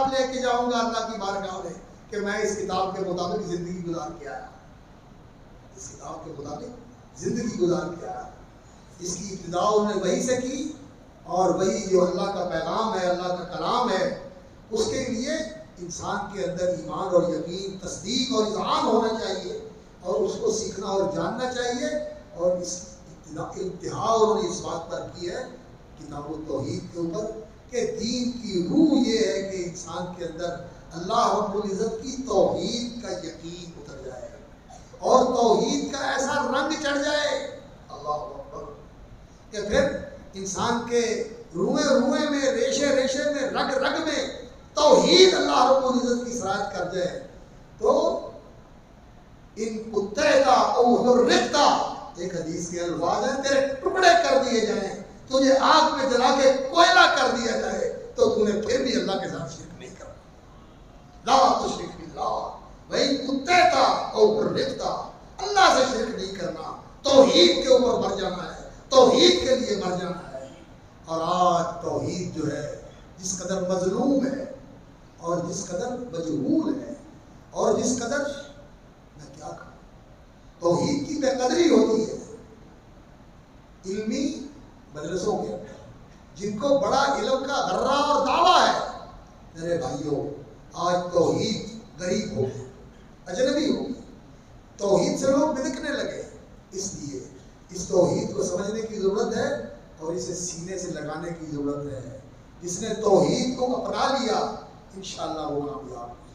کتاب لے کے جاؤں گا اللہ کی بارگاہ میں کہ میں اس کتاب کے مطابق زندگی گزار کے آیا، اس کتاب کے مطابق زندگی گزار کے آیا۔ اس کی ابتدا انہوں نے وہی سے کی، اور وہی جو اللہ کا پیغام ہے، اللہ کا کلام ہے، اس کے لیے انسان کے اندر ایمان اور یقین، تصدیق اور اذعان ہونا چاہیے، اور اس کو سیکھنا اور جاننا چاہیے۔ اور اس انتہا انہوں نے اس بات پر کی ہے کتاب و توحید کے اوپر کہ دین کی روح یہ ہے کہ انسان کے اندر اللہ رب العزت کی توحید کا یقین اتر جائے اور توحید کا ایسا رنگ چڑھ جائے، اللہ اکبر، کہ پھر انسان کے روئے روئے میں، ریشے ریشے میں، رگ رگ میں توحید اللہ رب العزت کی سرایت کر جائے تو ان کتےتا او حرقتا، ایک حدیث کے الفاظ ہیں، تیرے ٹکڑے کر دیے جائیں، تجھے آگ میں جلا کے کوئلہ کر دیا جائے تو تو نے پھر بھی اللہ کے ساتھ شرک نہیں کرنا، لا تشرک باللہ وَإِن کتےتا او حرقتا، اللہ سے شرک نہیں کرنا، توحید کے اوپر مر جانا ہے، توحید کے لیے مر جانا ہے۔ اور آج توحید جو ہے جس قدر مظلوم ہے اور جس قدر مجہول ہے اور جس قدر میں کیا کہوں توحید کی بے قدری ہوتی ہے علمی مدرسوں کے اندر، جن کو بڑا علم کا غرہ اور دعویٰ ہے، میرے بھائیوں آج توحید غریب ہو گئی، اجنبی ہو گئی، توحید سے لوگ بدکنے لگے۔ اس لیے اس توحید کو سمجھنے کی ضرورت ہے اور اسے سینے سے لگانے کی ضرورت ہے۔ جس نے توحید کو اپنا لیا انشاءاللہ وہ کامیاب ہے۔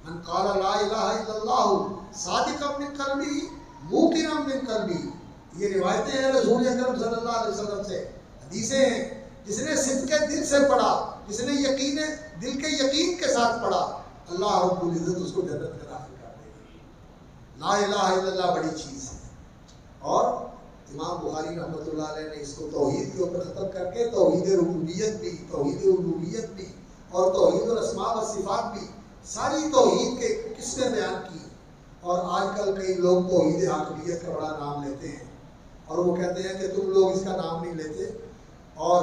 من قال لا الہ الا اللہ صادقا من قلبی موقنا من قلبی، یہ روایتیں ہیں رسول اکرم صلی اللہ علیہ وسلم سے، حدیثیں ہیں۔ جس نے صدق دل سے پڑھا، جس نے یقین دل کے یقین کے ساتھ پڑھا، اللہ رب العزت اس کو جنت میں داخل کر دے گا۔ لا الہ الا اللہ بڑی چیز ہے، اور امام بخاری رحمۃ اللہ علیہ نے اس کو توحید کے اوپر ختم کر کے توحید ربوبیت بھی، توحید الوہیت بھی اور توحید الاسماء و صفات بھی، ساری توحید کے قسمیں بیان کی۔ اور آج کل کئی لوگ توحید حاکمیت کا بڑا نام لیتے ہیں اور وہ کہتے ہیں کہ تم لوگ اس کا نام نہیں لیتے، اور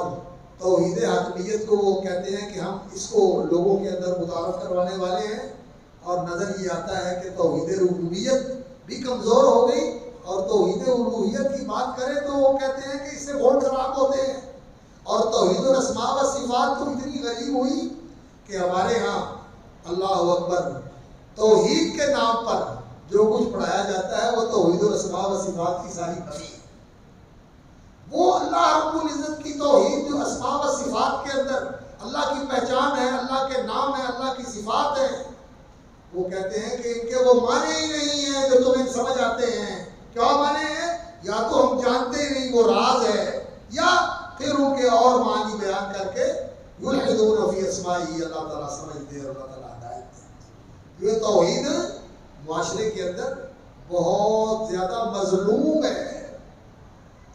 توحید حاکمیت کو وہ کہتے ہیں کہ ہم اس کو لوگوں کے اندر متعارف کروانے والے ہیں، اور نظر یہ آتا ہے کہ توحید ربوبیت بھی کمزور ہو گئی، اور توحید الوہیت کی بات کریں تو وہ کہتے ہیں کہ اس سے ووٹ خراب ہوتے ہیں، اور توحید الاسماء و صفات تو اتنی غریب ہوئی کہ ہمارے ہاں اللہ اکبر توحید کے نام پر جو کچھ پڑھایا جاتا ہے وہ توحید الاسماء و صفات کی ساری کمی ہے۔ وہ اللہ رب العزت کی توحید جو اسماء و صفات کے اندر اللہ کی پہچان ہے، اللہ کے نام ہے، اللہ کی صفات ہے، وہ کہتے ہیں کہ ان کے وہ معنی ہی نہیں ہیں جو تمہیں سمجھ آتے ہیں۔ کیا معنی ہے؟ یا تو ہم جانتے ہی نہیں وہ راز ہے، یا پھر ان کے اور معنی بیان کر کے یلحدون فی اسمائی، اللہ تعالیٰ سمجھ دے اور اللہ تعالیٰ ہدایت دے۔ یہ توحید معاشرے کے اندر بہت زیادہ مظلوم ہے،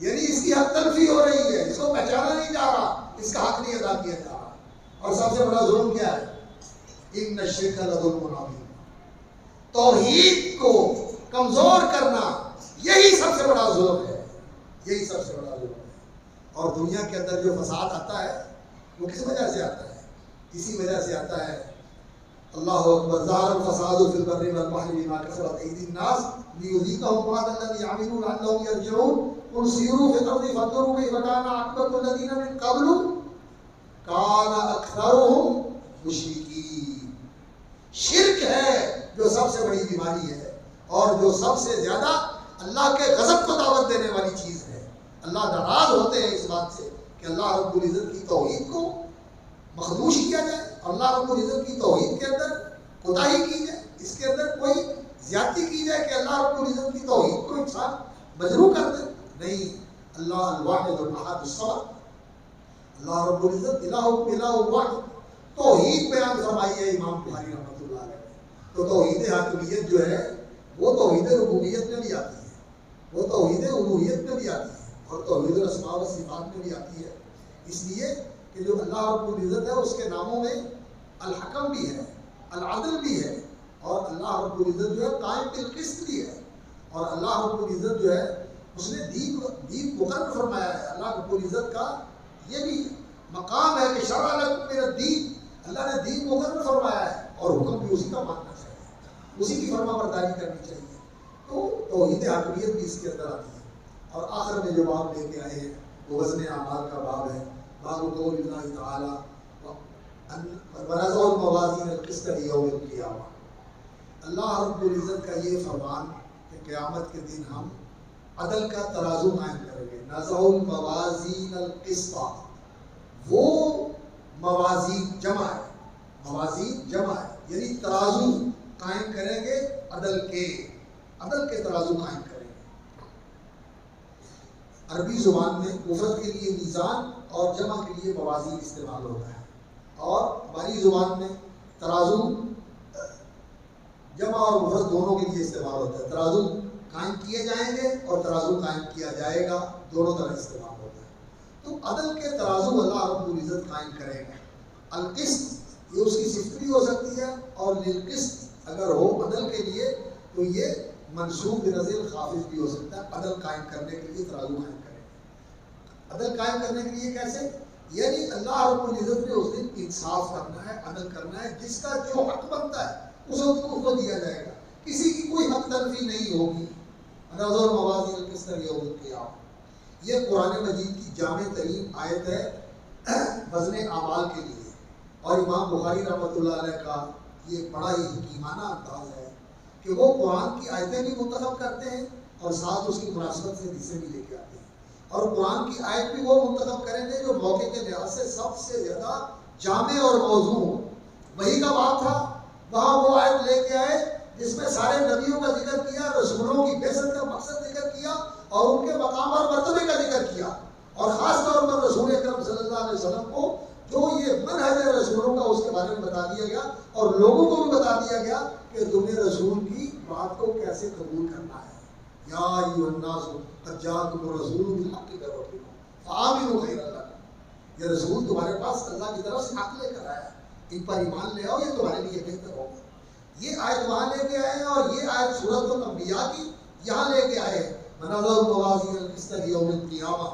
یعنی اس کی حق تلفی ہو رہی ہے، اس کو پہچانا نہیں جا رہا، اس کا حق نہیں ادا کیا جا رہا۔ اور سب سے بڑا ظلم کیا ہے؟ ان الشرک لظلم عظیم، توحید کو کمزور کرنا یہی سب سے بڑا ظلم ہے، یہی سب سے بڑا ظلم ہے۔ اور دنیا کے اندر جو فساد آتا ہے وہ کس وجہ سے آتا ہے؟ اسی وجہ سے آتا ہے، اللہ اکبر، ظہر الفساد فی البر والبحر بما کسبت ایدی الناس لیذیقہم بعض الذی عملوا لعلہم یرجعون قل سیروا فی الارض فانظروا کیف کان عاقبۃ الذین من قبل کان اکثرہم مشرکین۔ شرک ہے جو سب سے بڑی بیماری ہے اور جو سب سے زیادہ اللہ کے غضب کو دعوت دینے والی چیز ہے۔ اللہ ناراض ہوتے ہیں اس بات سے کہ اللہ رب العزت کی توحید کو مخدوش کیا جائے، اللہ رب العزت کی توحید کے اندر کوتاہی کی جائے، اس کے اندر کوئی زیادتی کی جائے کہ اللہ رب العزت کی توحید کو انسان مجروح کر دے۔ نہیں، اللہ الواحد الاحد الصمد، اللہ رب العزت الہ واحد، توحید بیان فرمائی ہے امام بخاری رحمۃ اللہ علیہ نے۔ تو توحید حاکمیت جو ہے وہ توحید ربوبیت میں بھی آتی ہے، وہ توحید الوہیت میں بھی آتی ہے، اور توحید الاسماء و صفات میں بھی آتی ہے۔ اس لیے کہ جو اللہ رب العزت ہے اس کے ناموں میں الحکم بھی ہے، العدل بھی ہے، اور اللہ رب العزت جو ہے قائم بالقسط بھی ہے، اور اللہ رب العزت جو ہے اس نے دین مقرر فرمایا ہے۔ اللہ رب العزت کا یہ بھی مقام ہے کہ شرع لکم من الدین، اللہ نے دین مقرر فرمایا ہے اور حکم بھی اسی کا ماننا چاہیے، اسی کی فرما برداری کرنی چاہیے. تو توحید حاکمیت بھی اس کے اندر آتی ہے. اور آخر میں جو باب لے کے آئے ہیں وہ وزن اعمال کا باب ہے. باب قول اللہ تعالیٰ ونضع الموازین القسط لیوم القیامہ. اللہ رب العزت کا یہ فرمان کہ قیامت کے دن ہم عدل کا ترازو قائم کریں گے. نضع الموازین القسط، وہ موازین جمع ہے، موازین جمع ہے یعنی ترازو قائم کریں گے، عدل کے ترازو قائم کریں گے. عربی زبان میں مفرد کے لیے میزان اور جمع کے لیے موازین استعمال ہوتا ہے، اور ہماری زبان میں ترازو جمع اور مفرد دونوں کے لیے استعمال ہوتا ہے. ترازو قائم کیے جائیں گے اور ترازو قائم کیا جائے گا، دونوں طرح استعمال ہوتا ہے. تو عدل کے ترازو اللہ رب العزت قائم کریں گے. القسط یہ اس کی صفت بھی ہو سکتی ہے، اور للقسط اگر ہو عدل کے لیے تو یہ منصوب بنظیر خافض بھی ہو سکتا ہے. عدل قائم کرنے کے لیے ترازو قائم کریں گے. عدل قائم کرنے کے لیے کیسے؟ یعنی اللہ رب العزت نے اس دن انصاف کرنا ہے، عدل کرنا ہے. جس کا جو حق بنتا ہے اس کو دیا جائے گا، کسی کی کوئی حق تلفی نہیں ہوگی. نضع الموازین القسط لیوم القیامہ، یہ قرآن مجید کی جامع ترین آیت ہے وزن اعمال کے لیے. اور امام بخاری رحمۃ اللہ علیہ کا یہ بڑا ہی حکیمانہ انداز ہے کہ وہ قرآن کی آیتیں بھی منتخب کرتے ہیں اور ساتھ اس کی مناسبت سے حدیثیں بھی لے کے آتے ہیں. اور قرآن کی آیت بھی وہ منتخب کریں گے جو موقع کے لحاظ سے سب سے زیادہ جامع اور موضوع ہو. وہی کا بات تھا، وہاں وہ آیت لے کے آئے جس میں سارے نبیوں کا ذکر کیا، رسولوں کی بعثت کا مقصد ذکر کیا اور ان کے مقام اور مرتبے کا ذکر کیا. اور خاص طور پر رسول اکرم صلی اللہ علیہ وسلم کو جو یہ منہج ہے رسولوں کا اس کے بارے میں بتا دیا گیا، اور لوگوں کو بھی بتا دیا گیا کہ تمہیں رسول کی بات کو کیسے قبول کرنا ہے. یا ایھا الناس قد جاءکم الرسول بالحق من ربکم فآمنوا خیرا لکم، یہ رسول تمہارے پاس اللہ کی طرف سے حق لے کر آیا ہے، ان پر ایمان لے آؤ، یہ تمہارے لیے بہتر ہوگا. یہ آیت وہاں لے کے آئے ہیں، اور یہ آیت سورۃ الانبیاء کی یہاں لے کے آئے ہیں. ونضع الموازین القسط لیوم القیامہ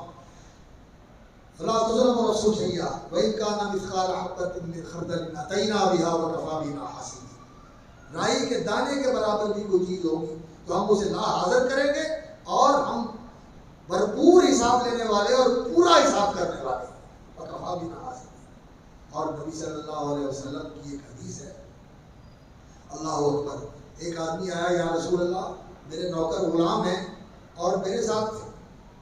فلا تظلم نفس شیئا وإن كان مثقال حبۃ من خردل أتینا بها وکفیٰ بنا حاسبین. رائی کے دانے کے برابر بھی کوئی چیز ہوگی تو ہم اسے لا حاضر کریں گے، اور ہم بھرپور حساب لینے والے اور پورا حساب کرنے والے، وکفیٰ بنا حاسبین. اور نبی صلی اللہ علیہ وسلم کی ایک حدیث ہے، اللہ اکبر. ایک آدمی آیا، یا رسول اللہ میرے نوکر غلام ہیں اور میرے ساتھ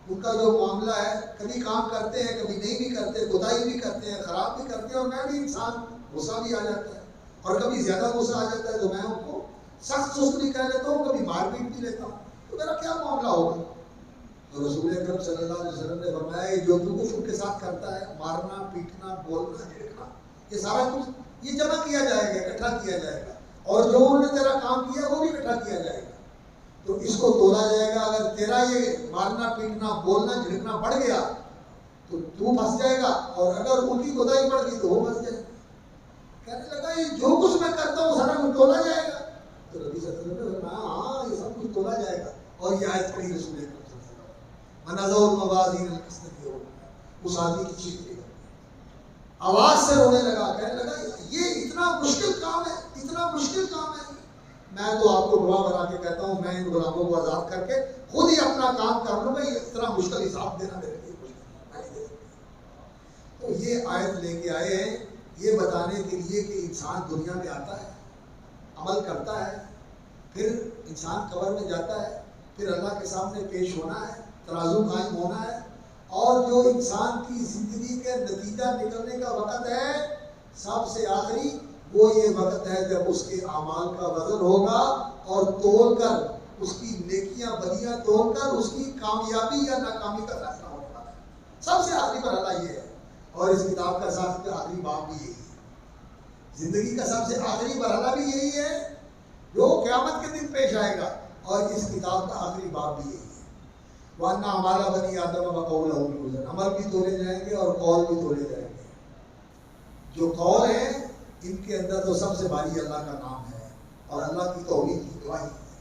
ان کا جو معاملہ ہے، کبھی کام کرتے ہیں کبھی نہیں بھی کرتے، کوتاہی بھی کرتے ہیں، خراب بھی کرتے ہیں، اور میں بھی انسان، غصہ بھی آ جاتا ہے اور کبھی زیادہ غصہ آ جاتا ہے تو میں ان کو سخت سست بھی کہہ لیتا ہوں، کبھی مار پیٹ بھی لیتا ہوں. تو میرا کیا معاملہ ہوگا؟ تو رسول اکرم صلی اللہ علیہ وسلم نے فرمایا جو تو کچھ ان کے ساتھ کرتا ہے، مارنا پیٹنا بولنا جھڑکنا، یہ سارا کچھ یہ جمع کیا جائے گا، اکٹھا کیا جائے گا، اور جو انہوں نے تیرا کام کیا وہ بھی اکٹھا کیا جائے گا. تو اس کو تولا جائے گا. اگر تیرا یہ مارنا پیٹنا بولنا جھڑکنا بڑھ گیا تو پھنس جائے گا، اور اگر ان کی کوتاہی بڑھ گئی تو وہ پھنس جائے گا. کہنے لگا یہ جو کچھ میں کرتا ہوں سارا کچھ تولا جائے گا. تو نبی صلی اللہ علیہ وسلم نے کہا ہاں یہ سب کچھ تولا جائے گا. اور یہ آیت پڑھی رسول اکرم صلی اللہ علیہ وسلم، ونضع الموازین القسط لیوم. اس آدمی کی چیخ نکل گئی، آواز سے رونے لگا، کہنے لگا یہ اتنا مشکل کام ہے، اتنا مشکل کام ہے. میں تو آپ کو گواہ بنا کے کہتا ہوں، میں ان غلاموں کو آزاد کر کے خود ہی اپنا کام کر لوں گا، یہ اتنا مشکل حساب دینا میرے لیے مشکل نہیں. تو یہ آیت لے کے آئے ہیں یہ بتانے کے لیے کہ انسان دنیا میں آتا ہے، عمل کرتا ہے، پھر انسان قبر میں جاتا ہے، پھر اللہ کے سامنے پیش ہونا ہے، ترازو قائم ہونا ہے، اور جو انسان کی زندگی کے نتیجہ نکلنے کا وقت ہے سب سے آخری، وہ یہ وقت ہے جب اس کے اعمال کا وزن ہوگا، اور تول کر اس کی نیکیاں بدیاں تول کر اس کی کامیابی یا ناکامی کا فیصلہ ہونے والا ہے. سب سے آخری مرحلہ یہ ہے، اور اس کتاب کا سب سے آخری باب بھی یہی ہے. زندگی کا سب سے آخری مرحلہ بھی یہی ہے جو قیامت کے دن پیش آئے گا، اور اس کتاب کا آخری باب بھی یہی ہے. وَأَنَّ أَعْمَالَ بَنِي آدَمَ وَقَوْلَهُمْ يُوزَنُ. عمل بھی تولے جائیں گے اور قول بھی تولے جائیں گے. جو قول ہیں ان کے اندر تو سب سے بھاری اللہ کا نام ہے اور اللہ کی توحید کی گواہی ہے،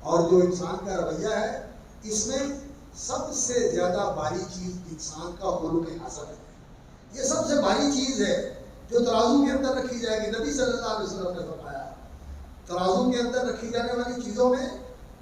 اور جو انسان کا رویہ ہے اس میں سب سے زیادہ بھاری چیز انسان کا خلق حسن ہے. یہ سب سے بھاری چیز ہے جو ترازو کے اندر رکھی جائے گی. نبی صلی اللہ علیہ وسلم نے فرمایا ترازو کے اندر رکھی جانے والی چیزوں میں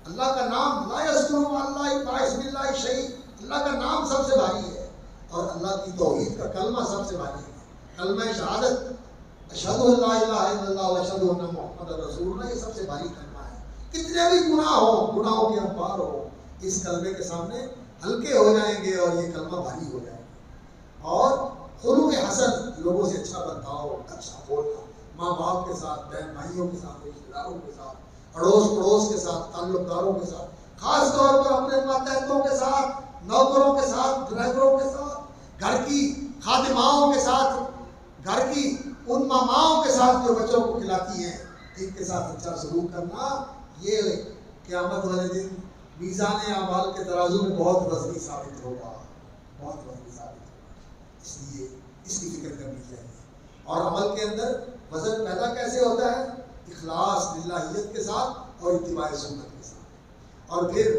اللہ کا نام لا یذکرون اللہ بسم اللہ شیء، اللہ کا نام سب سے بھاری ہے، اور اللہ کی توحید کا کلمہ سب سے بھاری ہے. کلمہ شہادت اشہد ان لا الہ الا اللہ و اشہد ان محمد رسول اللہ، یہ سب سے بھاری کلمہ ہے. کتنے بھی گناہ ہو، گناہوں کے انبار ہو، اس کلمے کے سامنے ہلکے ہو جائیں گے اور یہ کلمہ بھاری ہو جائے گا. اور خلوق حسن، لوگوں سے اچھا برتاؤ، اچھا بولنا، ماں باپ کے ساتھ، بہن بھائیوں کے ساتھ، رشتہ داروں کے ساتھ، اڑوس پڑوس کے ساتھ، تعلق داروں کے ساتھ، خاص طور پر اپنے ماتحتوں کے ساتھ، نوکروں کے ساتھ، ڈرائیوروں کے ساتھ، گھر کی خادماؤں کے ساتھ، گھر کی ان ماماؤں کے ساتھ جو بچوں کو کھلاتی ہیں، ان کے ساتھ اچھا سلوک کرنا. یہ قیامت والے دن میزان اعمال کے ترازو میں بہت وزنی ثابت ہوگا، بہت وزنی ثابت ہوگا. اس لیے اس کی فکر کرنی چاہیے. اور عمل کے اندر وزن پیدا کیسے ہوتا ہے؟ اخلاص للہیت کے ساتھ اور اتباع سنت کے ساتھ. اور پھر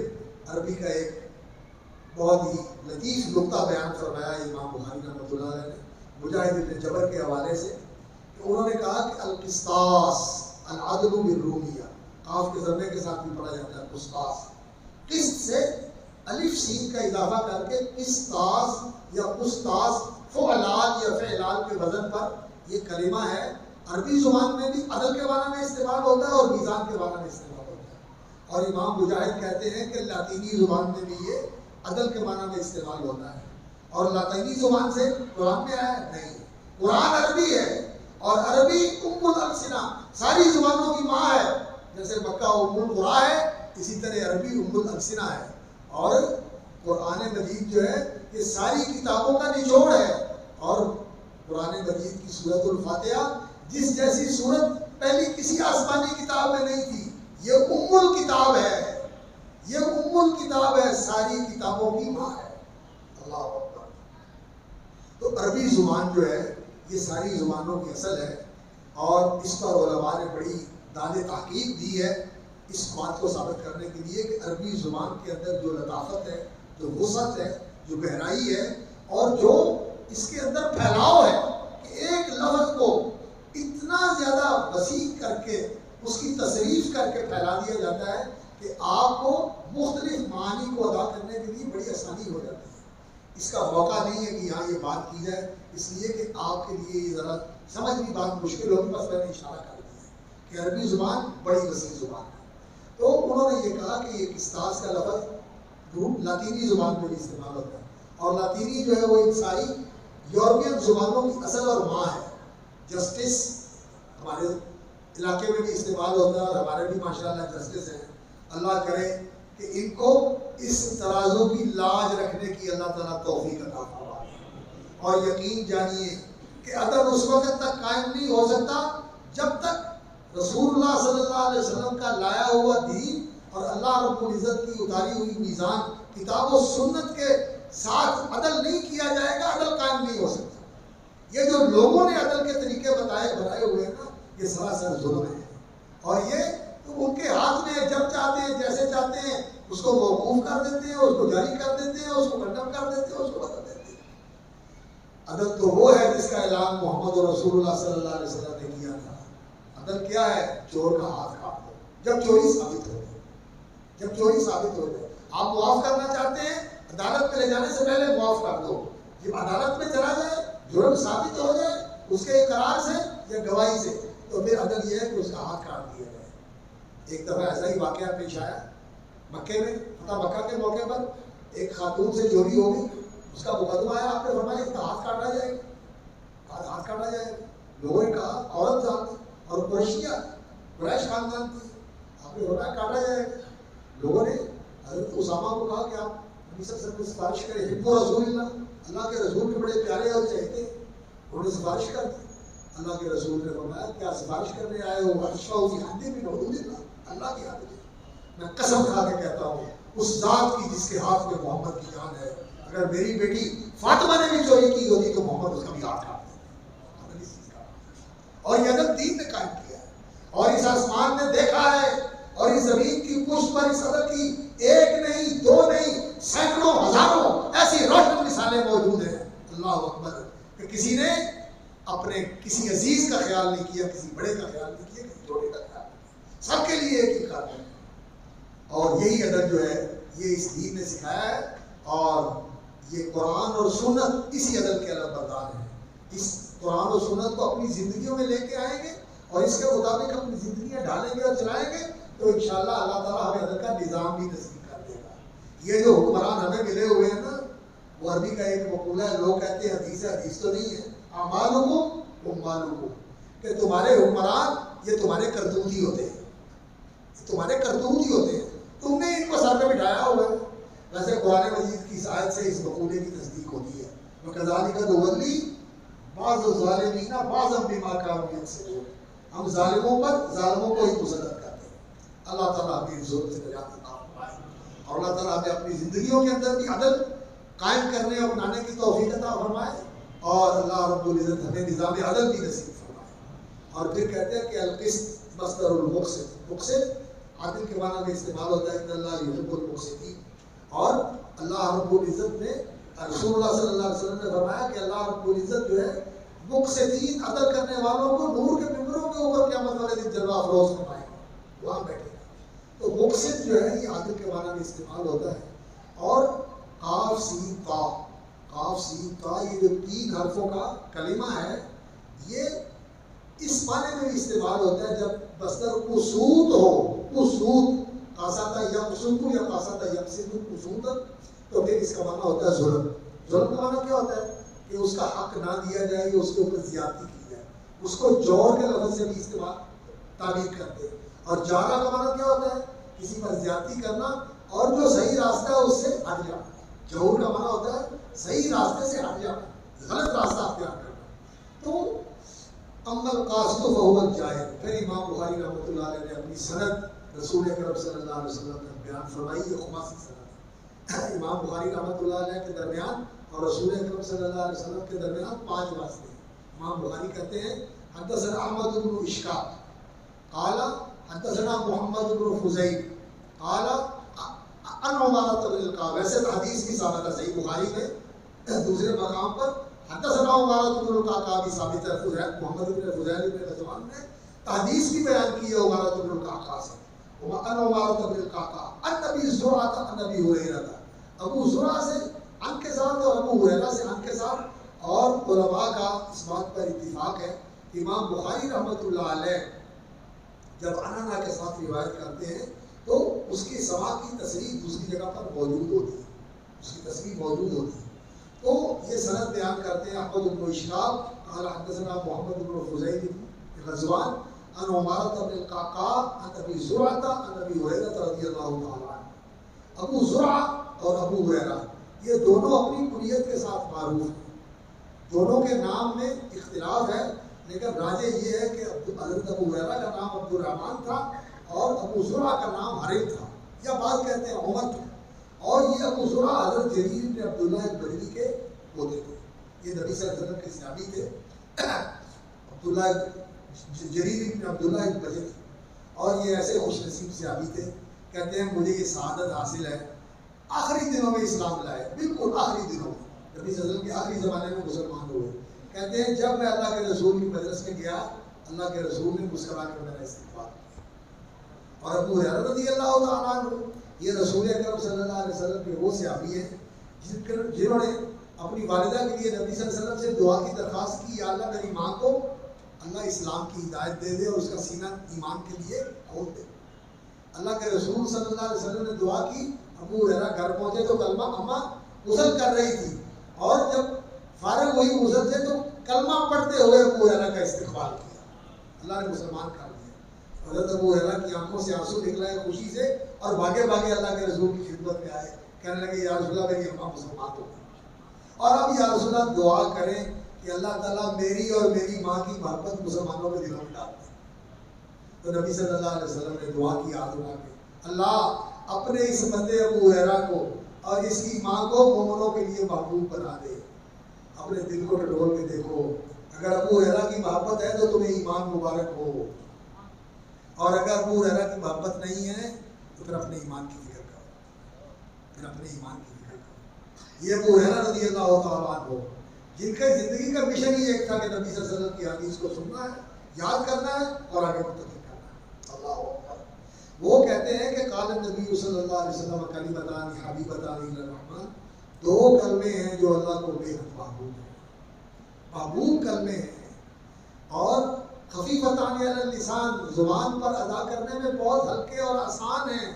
عربی کا ایک بہت ہی لطیف نقطہ بیان فرمایا امام بخاری رحمۃ اللہ علیہ نے مجاہد بن جبر کے حوالے سے، کہ انہوں نے کہا کہ القسطاس العدل بالرومیہ، قاف کے ضمے کے ساتھ بھی پڑھا جاتا ہے قسطاس. قسط سے الف سین کا اضافہ کر کے قسطاس یا قسطاس فعلات یا فعلات کے وزن پر یہ کلمہ ہے. عربی زبان میں بھی عدل کے معنی میں استعمال ہوتا ہے اور میزان کے معنی میں استعمال ہوتا ہے. اور امام مجاہد کہتے ہیں کہ لاطینی زبان میں بھی یہ عدل کے معنی میں استعمال ہوتا ہے. اور لاطینی زبان سے قرآن میں آیا نہیں، قرآن عربی ہے، اور عربی ام الالسنہ، ساری زبانوں کی ماں ہے. جیسے مکہ ام القرآن ہے، اسی طرح عربی ام الالسنہ ہے. اور قرآن مجید جو ہے یہ ساری کتابوں کا نچوڑ ہے. اور قرآن مجید کی سورۃ الفاتحہ جس جیسی سورت پہلی کسی آسمانی کتاب میں نہیں تھی، یہ ام الکتاب ہے، یہ ام الکتاب ہے، ساری کتابوں کی ماں ہے. اللہ اکبر. تو عربی زبان جو ہے یہ ساری زبانوں کی اصل ہے. اور اس پر علماء نے بڑی داد تحقیق دی ہے اس بات کو ثابت کرنے کے لیے کہ عربی زبان کے اندر جو لطافت ہے، جو وسعت ہے، جو گہرائی ہے، اور جو اس کے اندر پھیلاؤ ہے کہ ایک لفظ کو اتنا زیادہ وسیع کر کے اس کی تصریف کر کے پھیلا دیا جاتا ہے کہ آپ کو مختلف معانی کو ادا کرنے کے لیے بڑی آسانی ہو جاتی ہے. اس کا موقع نہیں ہے کہ یہاں یہ بات کی جائے، اس لیے کہ آپ کے لیے یہ ذرا سمجھنی بات مشکل ہوگی، بس میں نے اشارہ کر دیا ہے کہ عربی زبان بڑی وسیع زبان ہے. تو انہوں نے یہ کہا کہ یہ قسطاس کا لفظ لاطینی زبان میں بھی استعمال ہوتا ہے. اور لاطینی جو ہے وہ ان ساری یورپین زبانوں کی اصل اور ماں ہے. جسٹس ہمارے علاقے میں بھی استعمال ہوتا ہے اور ہمارے بھی ماشاءاللہ جسٹس ہیں. اللہ کرے کہ ان کو اس ترازو کی لاج رکھنے کی اللہ تعالیٰ توفیق عطا فرمائے. اور یقین جانیے کہ عدل اس وقت تک قائم نہیں ہو سکتا جب تک رسول اللہ صلی اللہ علیہ وسلم کا لایا ہوا دین اور اللہ رب العزت کی اتاری ہوئی میزان کتاب و سنت کے ساتھ عدل نہیں کیا جائے گا، عدل قائم نہیں ہو سکتا. یہ جو لوگوں نے عدل کے طریقے بنائے ہوئے ہیں نا، یہ سراسر ظلم ہے. اور یہ ان کے ہاتھ میں جب چاہتے ہیں جیسے چاہتے ہیں اس کو موقوف کر دیتے ہیں، اس کو جاری کر دیتے ہیں، اس کو کنڈم کر دیتے ہیں، اس کو بدل دیتے ہیں. عدل تو وہ ہے جس کا اعلان محمد رسول اللہ صلی اللہ علیہ وسلم نے کیا تھا. عدل کیا ہے؟ چور کا ہاتھ کاٹ دو جب چوری ثابت ہو جائے. جب چوری ثابت ہو جائے آپ معاف کرنا چاہتے ہیں، عدالت میں لے جانے سے پہلے معاف کر دو. جب عدالت میں چلا جائے، جرم ثابت ہو جائے اس کے اقرار سے یا گواہی سے، تو پھر عدل یہ ہے کہ اس کا ہاتھ کاٹ دیا جائے. ایک دفعہ ایسا ہی واقعہ پیش آیا مکے میں. فتح مکہ کے موقع پر ایک خاتون سے چوری ہو گئی، اس کا مقدمہ آیا، آپ نے فرمایا اس کا ہاتھ کاٹا جائے گا، ہاتھ کاٹا جائے گا. لوگوں نے کہا عورت ذات اور قریش خاندان تھی، آپ نے فرمایا کاٹا جائے گا. لوگوں نے حضرت اسامہ کو کہا کہ آپ نبی صلی اللہ علیہ وسلم سے سفارش کریں، حب رسول اللہ کے رسول کے بڑے پیارے اور چہتے. انہوں نے سفارش کر دی. اللہ کے رسول نے فرمایا کیا سفارش کرنے آئے ہو؟ اشفاء فی حد من حدود اللہ کی حد. میں قسم کھا کے کہتا ہوں اس ذات کی جس کے ہاتھ میں محمد کی جان ہے، اگر میری بیٹی فاطمہ نے بھی چوری کی ہوتی تو محمد اس کا بھی ہاتھ کاٹ دیتا. اور یہ عدل دین نے قائم کیا ہے، اور اس آسمان نے دیکھا ہے، اور اس زمین کی پشت پر اس عدل کی ایک نہیں، دو نہیں، سینکڑوں ہزاروں ایسی روشن مثالیں موجود ہیں. اللہ اکبر. کہ کسی نے اپنے کسی عزیز کا خیال نہیں کیا, کسی بڑے کا خیال نہیں کیا, کسی چھوٹے کا خیال نہیں کیا, سب کے لیے ایک ہی قانون ہے. اور یہی ادب جو ہے یہ اس دین نے سکھایا ہے, اور یہ قرآن اور سنت اسی ادب کے علم بردار ہیں. اس قرآن اور سنت کو اپنی زندگیوں میں لے کے آئیں گے اور اس کے مطابق اپنی زندگیاں ڈھالیں گے اور چلائیں گے تو انشاءاللہ اللہ تعالیٰ ہمیں ادب کا نظام بھی نصیب کر دے گا. یہ جو حکمران ہمیں ملے ہوئے ہیں نا, وہ عربی کا ایک مقولہ ہے, لوگ کہتے ہیں حدیث ہے, حدیث تو نہیں ہے, اعمالکم اموالکم, کہ تمہارے حکمران یہ تمہارے کرتوت ہی ہوتے ہیں, تمہارے کرتوت ہی ہوتے ہیں, تم نے ان کو سر پہ بٹھایا ہوا ہے. ویسے قرآن مجید کی اس آیت سے اس مقولے کی تصدیق ہوتی ہے, وَكَذَلِكَ نُوَلِّي بعض الظالمین بعضا بما كانوا یکسبون, ہم ظالموں پر ظالموں کو ہی مسلط کرتے ہیں. اللہ تعالیٰ اپنی ظلم سے نجات عطا فرمائے, اور اللہ تعالیٰ ہمیں اپنی زندگیوں کے اندر بھی عدل قائم کرنے اور بنانے کی توفیق عطا فرمائے, اور اللہ رب العزت ہمیں نظام عدل بھی نصیب فرمائے. اور پھر کہتے ہیں کہ القسط مصدر المقسط, مقسط عادل کے معنی میں استعمال ہوتا ہے, ان اللہ یحب المقسطین, اور اللہ رب العزت نے رسول اللہ صلی اللہ علیہ وسلم نے فرمایا کہ اللہ رب العزت جو ہے مقسطین عدل کرنے والوں کو نور کے ممبروں کے اوپر قیامت والے دن جلوہ افروز فرمائے گا, وہاں بیٹھے گا. تو مقسط جو ہے یہ عادل کے معنی میں استعمال ہوتا ہے. اور قاف سین تا, قاف سین تا یہ جو 3 حرفوں کا کلمہ ہے, یہ اس معنی میں بھی استعمال ہوتا ہے جب مصدر قصود ہو, قصود قاصد یقصد یا قاصد یقصد قصود, تو پھر اس کا معنی ہوتا ہے ظلم. ظلم کا معنی کیا ہوتا ہے کہ اس کا حق نہ دیا جائے یا اس کے اوپر زیادتی کی جائے, اس کو جور کے لفظ سے بھی استعمال تعبیر کرتے ہیں. اور جارہ کا معنی کیا ہوتا ہے کسی پر زیادتی کرنا اور جو صحیح راستہ ہے اس سے ہٹ جانا. جور کا معنی ہوتا ہے صحیح راستے سے ہٹ جانا, غلط راستہ اختیار کرنا. تو اما القاصد فهو الجاہل. پھر امام بخاری رحمۃ اللہ علیہ نے اپنی سند رسول اکرم صلی اللہ علیہ وسلم نے بیان فرمائی ہے, خماسی سند. امام بخاری رحمۃ اللہ علیہ کے درمیان اور رسول اکرم صلی اللہ علیہ وسلم کے درمیان 5 واسطے. امام بخاری کہتے ہیں حدثنا احمد بن اشکاق قال حدثنا محمد بن فضیل قال ان عمارة بن القعقاع. ویسے تو حدیث بھی ثابت ہے صحیح بخاری میں دوسرے مقام پر حدثنا عمارة بن القعقاع بھی ثابت ہے. محمد بن فضیل بن غزوان نے حدیث بھی بیان کی ہے عمارة بن القعقاع سے, ان عمارة بن القعقاع عن ابي زرعة عن ابي هريرة, ابو زرعہ سے ان کے ساتھ اور ابو ہریرہ سے ان کے ساتھ. اور علماء کا اس بات پر اتفاق ہے کہ امام بخاری رحمۃ اللہ علیہ جب انانا کے ساتھ روایت کرتے ہیں تو اس کی سماع کی تصریح دوسری جگہ پر موجود ہوتی ہے, اس کی تصریح موجود ہوتی ہے. تو یہ سند بیان کرتے ہیں احمد بن اشکاق قال حدثنا محمد بن فضیل بن غزوان عن عمارة بن القعقاع عن ابي زرعة عن ابي هريرة رضی اللہ تعالی عنہ. ابو زرعہ اور ابو ہریرہ یہ دونوں اپنی کنیت کے ساتھ معروف ہیں. دونوں کے نام میں اختلاف ہے, لیکن راجح یہ ہے کہ حضرت ابو ہریرہ کا نام عبد الرحمن تھا اور ابو زرعہ کا نام حرب تھا, یا بعض کہتے ہیں عمر تھا. اور یہ ابو زرعہ حضرت جریر بن عبداللہ البجلی کے پوتے تھے. یہ نبی صلی اللہ علیہ وسلم کے صحابی تھے, عبداللہ جریر بن عبداللہ البجلی, اور یہ ایسے خوش نصیب صحابی تھے. کہتے ہیں مجھے یہ سعادت حاصل ہے آخری دنوں میں اسلام لائے, بالکل آخری دنوں میں, نبی صلی اللہ علیہ وسلم کے آخری زمانے میں مسلمان ہوئے. کہتے ہیں جب میں اللہ کے رسول کی مجلس میں گیا, اللہ کے رسول نے مسکرا کر میرا استقبال کیا. اور ابو ہریرہ رضی اللہ تعالیٰ عنہ یہ رسول اکرم صلی اللہ علیہ وسلم کے وہ صحابی ہیں جنہوں نے اپنی والدہ کے لیے نبی صلی اللہ علیہ وسلم سے دعا کی درخواست کی, یا اللہ میری ماں کو اللہ اسلام کی ہدایت دے دے اور اس کا سینہ ایمان کے لیے کھول دے. اللہ کے رسول صلی اللہ علیہ وسلم نے دعا کی. ابو ہریرہ گھر پہنچے تو کلمہ اماں غسل کر رہی تھی, اور جب فارغ ہوئی غسل سے تو کلمہ پڑھتے ہوئے ابو ہریرہ کا استقبال کیا. اللہ نے مسلمان کر دیا. حضرت ابو ہریرہ کی آنکھوں سے آنسو نکلا ہے خوشی سے, اور بھاگے بھاگے اللہ کے رسول کی خدمت میں آئے, کہنے لگے یا رسول اللہ میری اماں مسلمان ہو گئی, اور اب یا رسول اللہ دعا کریں کہ اللہ تعالیٰ میری اور میری ماں کی محبت مسلمانوں کے دلوں میں ڈال دے. تو نبی صلی اللہ علیہ وسلم نے دعا کی ہاتھ اٹھا کے, اللہ اپنے اس بندے ابو ہریرہ کو اور اس کی ماں کو مومنوں کے لیے محبوب بنا دے. اپنے دل کو ٹٹول کے دیکھو, اگر ابو ہریرہ کی محبت ہے تو تمہیں ایمان مبارک ہو, اور اگر ابو ہریرہ کی محبت نہیں ہے تو پھر اپنے ایمان کی فکر کرو, پھر اپنے ایمان کی فکر کرو. یہ ابو ہریرہ رضی اللہ تعالیٰ عنہ جن کا زندگی کا مشن ہی ایک تھا کہ نبی صلی اللہ علیہ وسلم کی حدیث کو سننا ہے، یاد کرنا ہے اور آگے منتقل کرنا ہے۔ اللہ اکبر۔ وہ کہتے ہیں کہ قال النبی صلی اللہ علیہ وسلم کلمتان حبیبتان الی الرحمن، دو کلمے ہیں جو اللہ کو بے حد محبوب ہیں، محبوب کلمے ہیں، اور خفیفتان علی اللسان، زبان پر ادا کرنے میں بہت ہلکے اور آسان ہیں،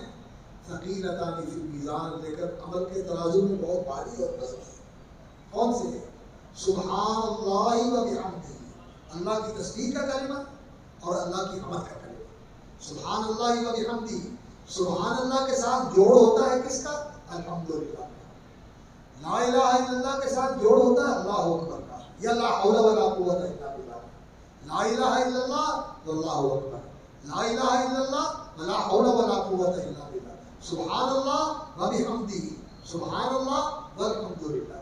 ثقیلتان فی المیزان، لیکن عمل کے ترازو میں بہت بھاری اور وزن ہے۔ کون سے؟ سبحان اللہ و بحمدہ، اللہ کی تسبیح کا کلمہ اور اللہ کی حمد کا کلمہ۔ سبحان اللہ و بحمدہ، سبحان اللہ کے ساتھ جوڑ ہوتا ہے کس کا؟ الحمدللہ۔ لا الہ الا اللہ کے ساتھ جوڑ ہوتا ہے اللہ اکبر کا، یا لا حول ولا قوت الا باللہ۔ لا الہ الا اللہ واللہ اکبر، لا الہ الا اللہ ولا حول ولا قوت الا باللہ، سبحان اللہ و بحمدہ، سبحان اللہ والحمدللہ۔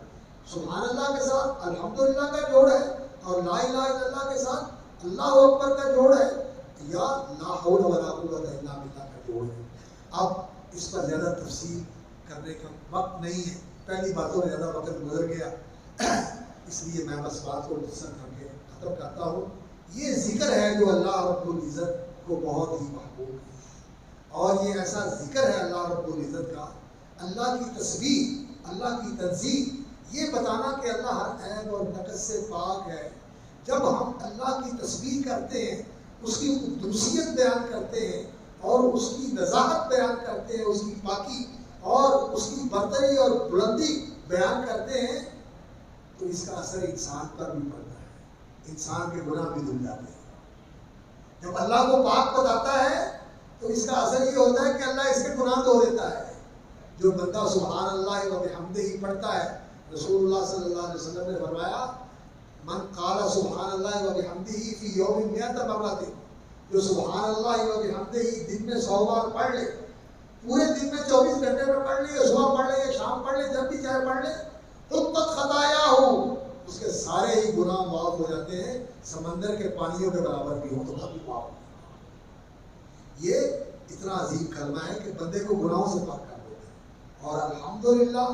سبحان اللہ کے ساتھ الحمدللہ کا جوڑ ہے، اور لا الہ الا اللہ کے ساتھ اللہ اکبر کا جوڑ ہے، یا لا حول ولا قوت الا باللہ کا جوڑ ہے۔ اب اس پر زیادہ تفصیل کرنے کا وقت نہیں ہے، پہلی باتوں میں زیادہ وقت گزر گیا، اس لیے میں بس بات کو مختصر کر کے ختم کرتا ہوں۔ یہ ذکر ہے جو اللہ رب العزت کو بہت ہی محبوب ہے، اور یہ ایسا ذکر ہے اللہ رب العزت کا، اللہ کی تسبیح، اللہ کی تنزیہ، یہ بتانا کہ اللہ ہر عیب اور نقص سے پاک ہے۔ جب ہم اللہ کی تسبیح کرتے ہیں، اس کی قدوسیت بیان کرتے ہیں، اور اس کی نزاہت بیان کرتے ہیں، اس کی پاکی اور اس کی برتری اور بلندی بیان کرتے ہیں، تو اس کا اثر انسان پر بھی پڑتا ہے، انسان کے گناہ بھی دھل جاتے ہیں۔ جب اللہ کو پاک بتاتا ہے تو اس کا اثر یہ ہوتا ہے کہ اللہ اس کے گناہ دھو دیتا ہے۔ جو بندہ سبحان اللہ و بحمدہ پڑھتا ہے، رسول اللہ صلی اللہ علیہ وسلم نے فرمایا من قال سبحان اللہ و بحمدہ فی یوم 100 مرۃ، جو سبحان اللہ و بحمدہ دن میں 100 بار پڑھ لے، پورے دن میں 24 گھنٹے میں پڑھ لے، یا صبح پڑھ لے یا شام پڑھ لے، جب بھی چاہے پڑھ لے، حطت خطایا ہو، اس کے سارے ہی گناہ معاف ہو جاتے ہیں، سمندر کے پانیوں کے برابر بھی ہو تو بھی معاف ہو۔ یہ اتنا عظیم کلمہ ہے کہ بندے کو گناہوں سے پاک کر دیتا ہے۔ اور الحمدللہ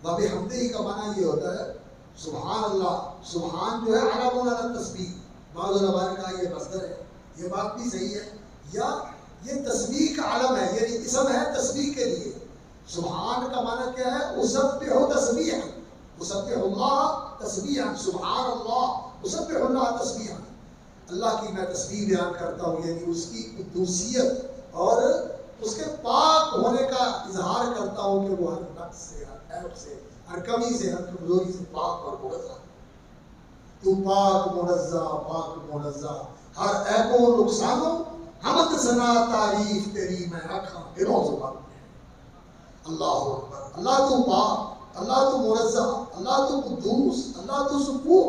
و بحمدہ کا معنی یہ ہوتا ہے سبحان اللہ، سبحان جو ہے علم علی تسبیح، بعض علماء نے کہا یہ مصدر ہے، یہ بات بھی صحیح ہے، یا یہ تسبیح کا علم ہے، یعنی اسم ہے تسبیح کے لیے۔ سبحان کا معنی کیا ہے؟ اسبح تسبیحا، اسبح اللہ تسبیحا، سبحان اللہ اسبح اللہ تسبیحا، اللہ کی میں تسبیح بیان کرتا ہوں، یعنی اس کی قدوسیت اور اس کے پاک ہونے کا اظہار کرتا ہوں کہ وہ ہر نقص سے، ہر عیب سے، ہر کمی سے، ہر کمزوری سے پاک اور منزہ۔ تو پاک منزہ، ہر عیب و نقصانوں حمد ثنا تعریف تیری میں رکھا دلوں زبان میں۔ اللہ اکبر، اللہ تو پاک، اللہ تو منزہ، اللہ تو قدوس، اللہ تو سبوح،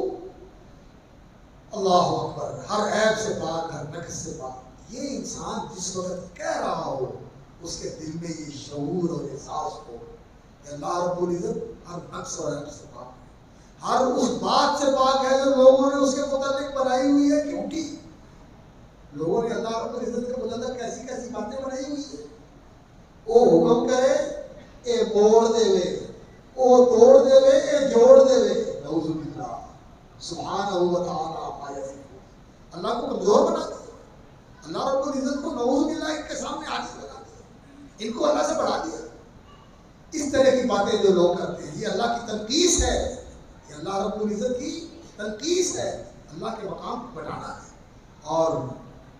اللہ اکبر، ہر عیب سے پاک، ہر نقص سے پاک۔ یہ انسان جس وقت کہہ رہا ہو، اس کے دل میں یہ شعور اور احساس ہو کہ اللہ رب العزت ہر نقص اور عیب سے پاک ہے، ہر اس بات سے پاک ہے جو لوگوں نے اس کے متعلق بنائی ہوئی ہے جھوٹی۔ لوگوں نے اللہ رب العزت کے متعلق کیسی کیسی باتیں بنائی ہوئی ہیں، وہ حکم کرے اے موڑ دے وے، وہ توڑ دے وے، اے جوڑ دے وے، نعوذ باللہ، سبحانہ و تعالی عما یصفون۔ اللہ کو کمزور بنا دیا، اللہ رب العزت کو نعوذ باللہ ان کے سامنے عاجز بنا دیا، ان کو اللہ سے بڑھا دیا۔ اس طرح کی باتیں جو لوگ کرتے ہیں، یہ اللہ کی تنقیص ہے، یہ اللہ رب العزت کی تنقیص ہے، اللہ کے مقام کو بڑھانا ہے۔ اور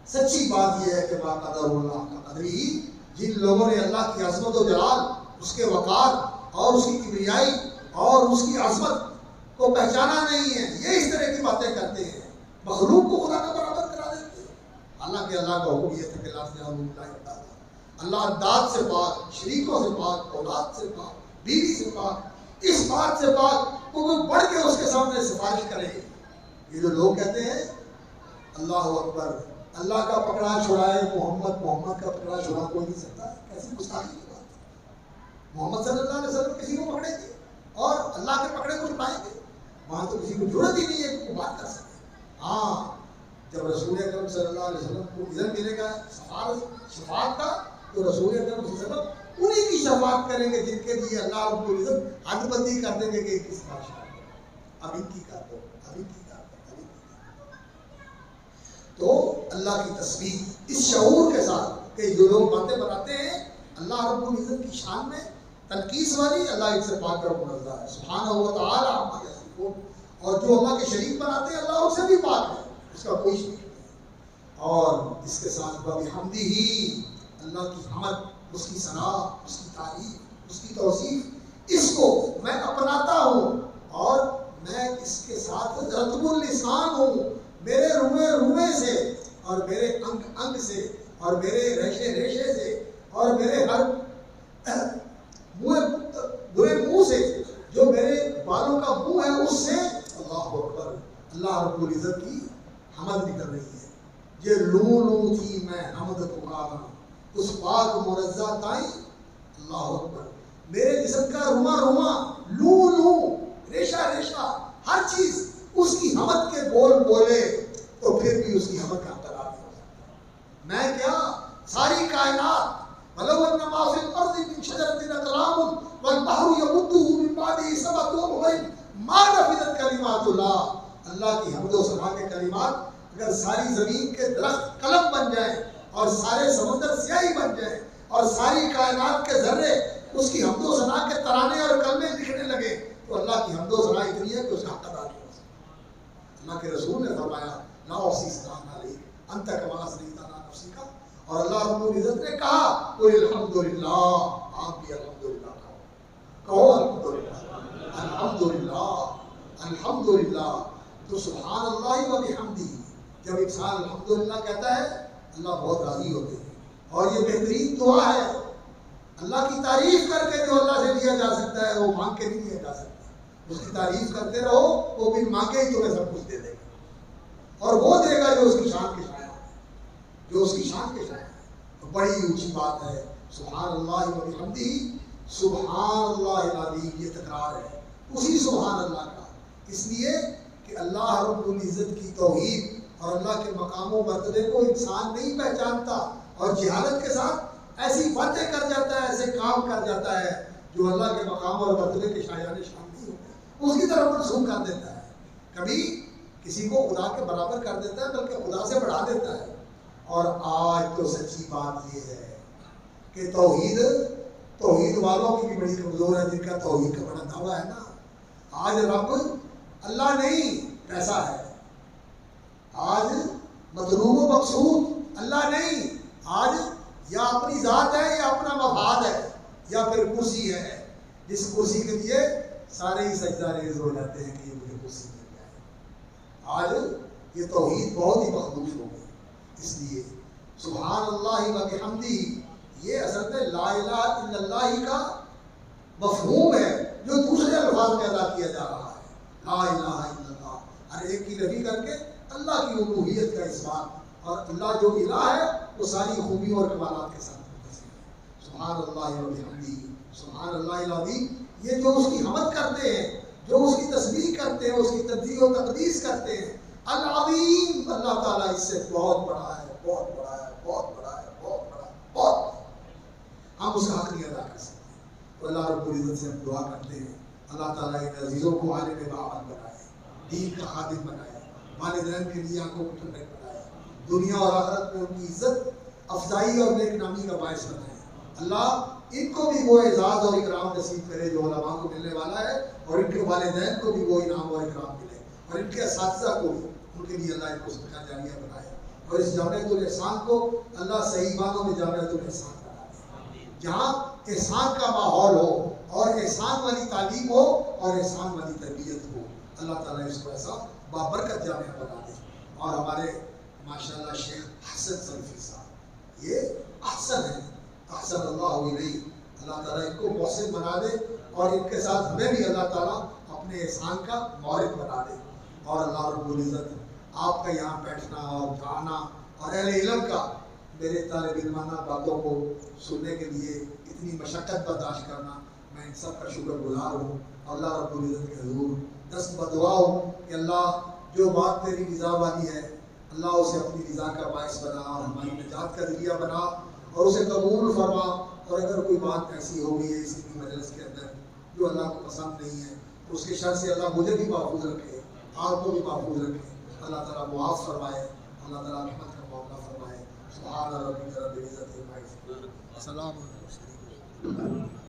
سچی بات یہ ہے کہ ما قدر اللہ کا قدری، جن لوگوں نے اللہ کی عظمت و جلال، اس کے وقار اور اس کی کبریائی اور اس کی عظمت کو پہچانا نہیں ہے، یہ اس طرح کی باتیں کرتے ہیں، مخلوق کو خدا کا برابر کرا دیتے ہیں۔ حالانکہ اللہ کا حکم یہ تھا کہ لا تجعلوا للہ اندادا، اللہ انداد سے پاک، شریکوں سے پاک، اولاد سے پاک، بیوی سے پاک، اس بات سے پاک وہ کوئی بڑھ کے اس کے سامنے سفارش کرے۔ یہ جو لوگ کہتے ہیں اللہ اکبر، اللہ کا پکڑا چھڑائے محمد، محمد کا پکڑا چھڑا کوئی نہیں سکتا، کیسی گستاخی کی بات ہے۔ محمد صلی اللہ علیہ وسلم کسی کو پکڑیں گے اور اللہ کے پکڑے کو چھڑائیں گے؟ وہاں تو کسی کو ضرورت ہی نہیں ہے کہ وہ بات کر سکے۔ ہاں، جب رسول اکرم صلی اللہ علیہ وسلم کو اذن ملے گا شفاعت کا، تو رسول اکرم صلی اللہ علیہ وسلم انہیں کی شفاعت کریں گے جن کے لیے اللہ رب العزت حد بندی کر دیں گے کہ کس بات۔ اب ان کی کر دو، اب ان کی کر دو، اب ان کی کر دو۔ تو اللہ کی تسبیح اس شعور کے ساتھ کہ جو لوگ باتیں بناتے ہیں اللہ رب العزت کی شان میں تنقیص والی، اللہ ان سے پاک اور منزہ ہے سبحانہ و تعالی عما یصفون، اور جو اللہ کے شریک بناتے ہیں اللہ ان سے بھی پاک ہے، اس کا کوئی شریک نہیں۔ اور اس کے ساتھ بحمدہ، اللہ کی حمد، اس کی ثنا، اس کی تعریف، اس کی توصیف، اس کو میں اپناتا ہوں اور میں اس کے ساتھ رطب اللسان ہوں، میرے روئے روئے سے اور میرے انگ انگ سے اور میرے ریشے ریشے سے اور میرے ہر برے منہ سے، جو میرے بالوں کا منہ ہے اس سے اللہ اکبر، اللہ رب العزت کی حمد نکل رہی ہے۔ یہ لوں لوں تھی میں حمد پکارا اس پاک منزہ تائیں اللہ اکبر، میرے جسم کا رواں رواں، لوں لوں، ریشہ ریشہ، ہر چیز اس کی حمد کے بول بولے تو پھر بھی اس کی حمد کا قرار نہیں ہو سکتا۔ میں کیا ساری کائنات وَلَوْ أَنَّ مَا فِي الْأَرْضِ مِنْ شَجَرَةٍ أَقْلَامٌ وَالْبَحْرُ يَمُدُّهُ مِنْ بَعْدِهِ سَبْعَةُ أَبْحُرٍ مَا نَفِدَتْ كَلِمَاتُ اللَّهِ، اللہ کی حمد و ثنا کے کلمات اگر ساری زمین کے درخت قلم بن جائیں اور سارے سمندر سیاہی بن جائیں اور ساری کائنات کے ذرے اس کی حمد و ثنا کے ترانے اور کلمے لکھنے لگے تو اللہ کی حمد و ثنا اتنی ہے کہ اس کا حق ادا نہیں ہو سکتا۔ اللہ کے رسول نے فرمایا لا احصی ثناء علیک انت کما اثنیت علی نفسک، اور اللہ رب العزت نے کہا قل الحمدللہ، آپ بھی الحمدللہ کہو الحمدللہ الحمدللہ الحمدللہ۔ تو سبحان اللہ و بحمدہ، جب انسان الحمدللہ کہتا ہے اللہ بہت راضی ہوتے ہیں، اور یہ بہترین دعا ہے۔ اللہ کی تعریف کر کے جو اللہ سے لیا جا سکتا ہے وہ مانگ کے نہیں لیا جا سکتا، اس کی تعریف کرتے رہو، وہ بھی مانگے ہی تمہیں سب کچھ دے دے گا، اور وہ دے گا جو اس کی شان کے شائع ہے، جو اس کی شان کے شائع ہے۔ تو بڑی اونچی بات ہے سبحان اللہ و بحمدہ، سبحان اللہ العظیم، یہ تکرار ہے اسی سبحان اللہ کا، اس لیے کہ اللہ رب العزت کی توحید اور اللہ کے مقام و مرتبے کو انسان نہیں پہچانتا، اور جہالت کے ساتھ ایسی باتیں کر جاتا ہے، ایسے کام کر جاتا ہے جو اللہ کے مقام اور مرتبے کے شایان شان نہیں ہوتے، اس کی طرف منسوخ کر دیتا ہے، کبھی کسی کو خدا کے برابر کر دیتا ہے بلکہ خدا سے بڑھا دیتا ہے۔ اور آج تو سچی بات یہ ہے کہ توحید والوں کی بھی بڑی کمزور ہے، جن کا توحید کا بڑا دعویٰ ہے نا۔ آج رب اللہ نہیں پیسہ ہے، آج مطلوب و مقصود اللہ نہیں، آج یا اپنی ذات ہے یا اپنا مفاد ہے یا پھر کرسی ہے، جس کرسی کے لیے سارے ہی سجدہ ریز ہو جاتے ہیں کہ یہ مجھے کرسی مل جائے۔ آج یہ توحید بہت ہی مخدوش ہو گئی، اس لیے سبحان اللہ و بحمدہ یہ اصل میں لا الہ الا اللہ کا مفہوم ہے جو دوسرے الفاظ میں ادا کیا جا رہا ہے۔ لا الہ الا اللہ، ہر ایک کی نفی کر کے اللہ کی الوہیت کا اثبات، اور اللہ جو الہ ہے وہ ساری خوبیوں اور کمالات کے ساتھ متصف ہے۔ سبحان اللہ و بحمدہ سبحان اللہ العظیم، یہ جو اس کی حمد کرتے ہیں، جو اس کی تسبیح کرتے ہیں، اس کی تنزیہ و تقدیس کرتے ہیں، العظیم، اللہ تعالیٰ اس سے بہت بڑا ہے، بہت بڑا ہے، بہت بڑا ہے، بہت بڑا ہے، بہت، ہم اس کا حق نہیں ادا کر سکتے۔ تو اللہ رب العزت سے ہم دعا کرتے ہیں اللہ تعالیٰ ان عزیزوں کو عالم باعث بنائے، دین کا خادم بنائے، والدین کے لیے آنکھوں کو ٹھنڈک بنائے، دنیا اور آخرت میں ان کی عزت افزائی اور نیک نامی کا باعث بنائے۔ اللہ ان کو بھی وہ اعزاز اور اکرام نصیب کرے جو علماء کو ملنے والا ہے، اور ان کے والدین کو بھی وہ انعام اور اکرام ملے، اور ان کے اساتذہ کو بھی، ان کے لیے اللہ ان کو صدقہ جاریہ بنائے، اور اس جامعۃ الاحسان کو اللہ صحیح معنوں میں جامعۃ الاحسان بنا دے، جہاں احسان کا ماحول ہو اور احسان والی تعلیم ہو اور احسان والی تربیت ہو۔ اللہ تعالیٰ اس کو ایسا بابرکت جامعہ بنا دے۔ اور ہمارے ماشاءاللہ شیخ حسن سلفی صاحب یہ احسن ہے، احسن اللہ علیہ، اللہ تعالیٰ ان کو محسن بنا دے، اور ان کے ساتھ ہمیں بھی اللہ تعالیٰ اپنے احسان کا مورد بنا دے۔ اور اللہ رب العزت آپ کا یہاں بیٹھنا اور جانا اور اہل علم کا میرے طالب علمانہ باتوں کو سننے کے لیے اتنی مشقت برداشت کرنا، میں ان سب کا شکر گزار ہوں۔ اللہ رب العزت کے حضور دست بدعا ہوں کہ اللہ جو بات تیری رضا والی ہے اللہ اسے اپنی رضا کا باعث بنا اور ہماری نجات کا ذریعہ بنا، اور اسے قبول فرما، اور اگر کوئی بات ایسی ہو گئی ہے اسی کی مجلس کے اندر جو اللہ کو پسند نہیں ہے اس کے شر سے اللہ مجھے بھی محفوظ رکھے، آپ کو بھی محفوظ رکھے، اللہ تعالیٰ معاف فرمائے، اللہ تعالیٰ رحمت کا معاملہ فرمائے۔ سبحان ربک رب العزت عما یصفون، سلام علی المرسلین۔